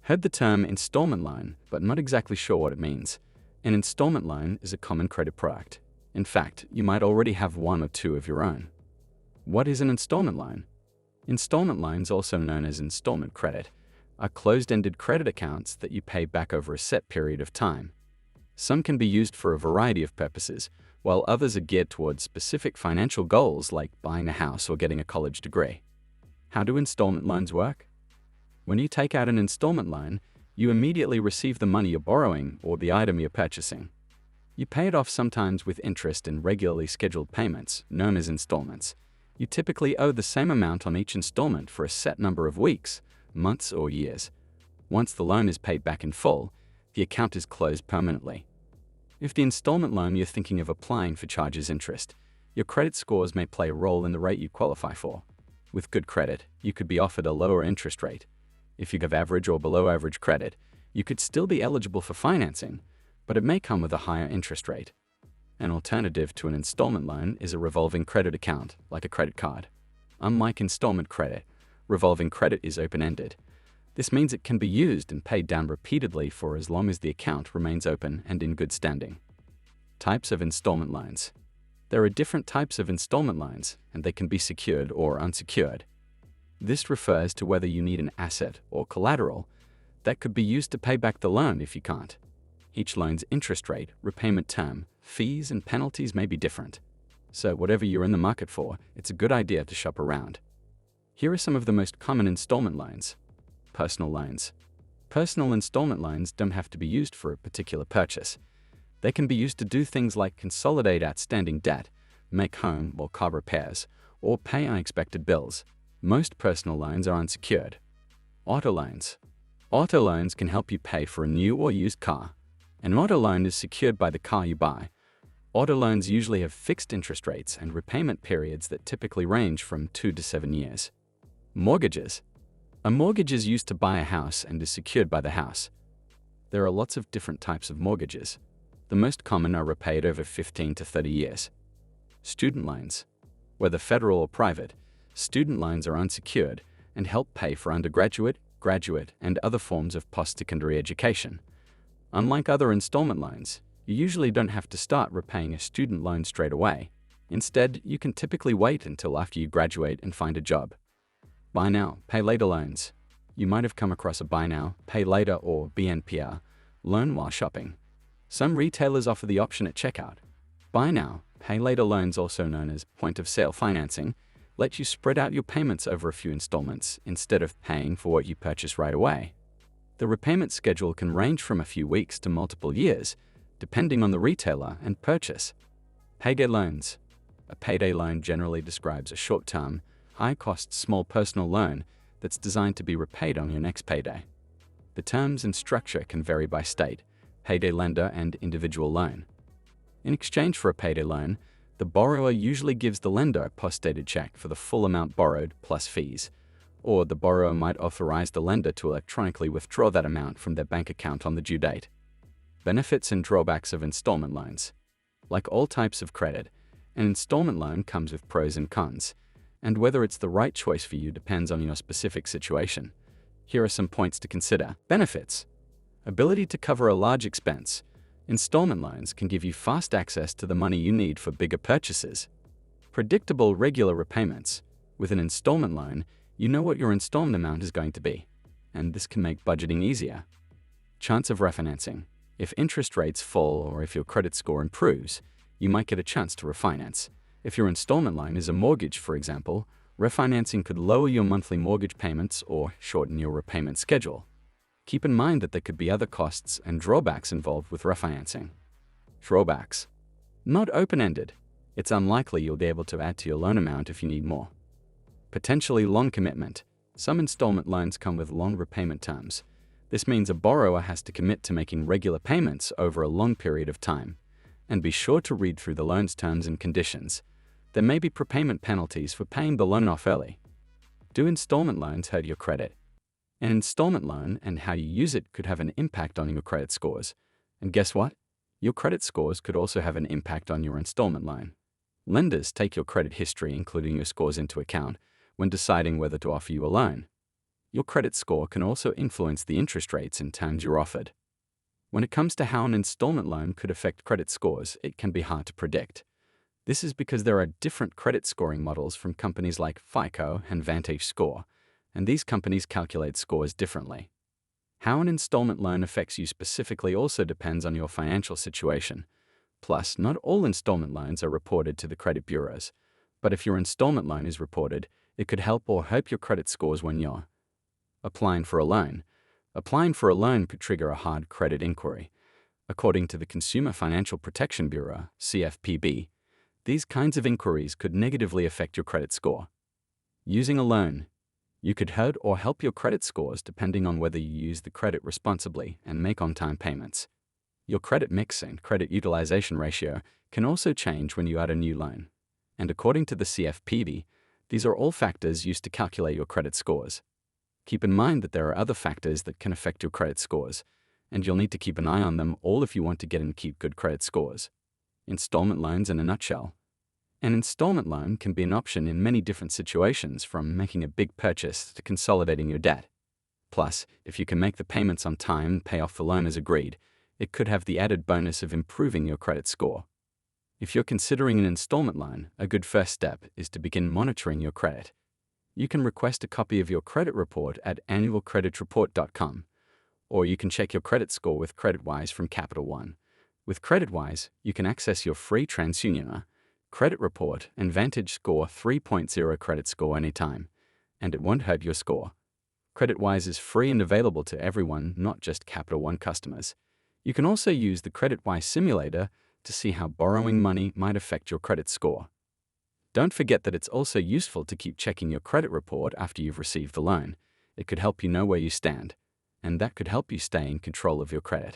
Heard the term installment loan, but not exactly sure what it means. An installment loan is a common credit product. In fact, you might already have one or two of your own. What is an installment loan? Installment loans, also known as installment credit, are closed-ended credit accounts that you pay back over a set period of time. Some can be used for a variety of purposes, while others are geared towards specific financial goals like buying a house or getting a college degree. How do installment loans work? When you take out an installment loan, you immediately receive the money you're borrowing or the item you're purchasing. You pay it off sometimes with interest and regularly scheduled payments, known as installments. You typically owe the same amount on each installment for a set number of weeks, months, or years. Once the loan is paid back in full, the account is closed permanently. If the installment loan you're thinking of applying for charges interest, your credit scores may play a role in the rate you qualify for. With good credit, you could be offered a lower interest rate. If you have average or below average credit, you could still be eligible for financing, but it may come with a higher interest rate. An alternative to an installment loan is a revolving credit account, like a credit card. Unlike installment credit, revolving credit is open-ended. This means it can be used and paid down repeatedly for as long as the account remains open and in good standing. Types of installment loans. There are different types of installment loans, and they can be secured or unsecured. This refers to whether you need an asset or collateral that could be used to pay back the loan if you can't. Each loan's interest rate, repayment term, fees, and penalties may be different. So whatever you're in the market for, it's a good idea to shop around. Here are some of the most common installment loans. Personal loans. Personal installment loans don't have to be used for a particular purchase. They can be used to do things like consolidate outstanding debt, make home or car repairs, or pay unexpected bills. Most personal loans are unsecured. Auto loans. Auto loans can help you pay for a new or used car. An auto loan is secured by the car you buy. Auto loans usually have fixed interest rates and repayment periods that typically range from 2 to 7 years. Mortgages. A mortgage is used to buy a house and is secured by the house. There are lots of different types of mortgages. The most common are repaid over 15 to 30 years. Student loans. Whether federal or private, student loans are unsecured and help pay for undergraduate, graduate, and other forms of post-secondary education. Unlike other installment loans, you usually don't have to start repaying a student loan straight away. Instead, you can typically wait until after you graduate and find a job. Buy now, pay later loans. You might have come across a buy now, pay later or BNPL loan while shopping. Some retailers offer the option at checkout. Buy now, pay later loans, also known as point-of-sale financing, let you spread out your payments over a few installments instead of paying for what you purchase right away. The repayment schedule can range from a few weeks to multiple years, depending on the retailer and purchase. Payday loans. A payday loan generally describes a short-term, high-cost small personal loan that's designed to be repaid on your next payday. The terms and structure can vary by state, payday lender, and individual loan. In exchange for a payday loan, the borrower usually gives the lender a post-dated check for the full amount borrowed plus fees, or the borrower might authorize the lender to electronically withdraw that amount from their bank account on the due date. Benefits and drawbacks of installment loans. Like all types of credit, an installment loan comes with pros and cons, and whether it's the right choice for you depends on your specific situation. Here are some points to consider. Benefits. Ability to cover a large expense. Installment loans can give you fast access to the money you need for bigger purchases. Predictable, regular repayments. With an installment loan, you know what your installment amount is going to be, and this can make budgeting easier. Chance of refinancing. If interest rates fall or if your credit score improves, you might get a chance to refinance. If your installment loan is a mortgage, for example, refinancing could lower your monthly mortgage payments or shorten your repayment schedule. Keep in mind that there could be other costs and drawbacks involved with refinancing. Drawbacks. Not open-ended. It's unlikely you'll be able to add to your loan amount if you need more. Potentially long commitment. Some installment loans come with long repayment terms. This means a borrower has to commit to making regular payments over a long period of time. And be sure to read through the loan's terms and conditions. There may be prepayment penalties for paying the loan off early. Do installment loans hurt your credit? An installment loan and how you use it could have an impact on your credit scores. And guess what? Your credit scores could also have an impact on your installment loan. Lenders take your credit history, including your scores, into account when deciding whether to offer you a loan. Your credit score can also influence the interest rates and terms you're offered. When it comes to how an installment loan could affect credit scores, it can be hard to predict. This is because there are different credit scoring models from companies like FICO and Vantage Score, and these companies calculate scores differently. How an installment loan affects you specifically also depends on your financial situation. Plus, not all installment loans are reported to the credit bureaus, but if your installment loan is reported, it could help or hurt your credit scores when you're applying for a loan. Applying for a loan could trigger a hard credit inquiry. According to the Consumer Financial Protection Bureau, CFPB, these kinds of inquiries could negatively affect your credit score. Using a loan, you could hurt or help your credit scores depending on whether you use the credit responsibly and make on-time payments. Your credit mix and credit utilization ratio can also change when you add a new loan. And according to the CFPB, these are all factors used to calculate your credit scores. Keep in mind that there are other factors that can affect your credit scores, and you'll need to keep an eye on them all if you want to get and keep good credit scores. Installment loans in a nutshell. An installment loan can be an option in many different situations, from making a big purchase to consolidating your debt. Plus, if you can make the payments on time and pay off the loan as agreed, it could have the added bonus of improving your credit score. If you're considering an installment loan, a good first step is to begin monitoring your credit. You can request a copy of your credit report at annualcreditreport.com, or you can check your credit score with CreditWise from Capital One. With CreditWise, you can access your free TransUnion credit report and Vantage Score 3.0 credit score anytime, and it won't hurt your score. CreditWise is free and available to everyone, not just Capital One customers. You can also use the CreditWise simulator to see how borrowing money might affect your credit score. Don't forget that it's also useful to keep checking your credit report after you've received the loan. It could help you know where you stand, and that could help you stay in control of your credit.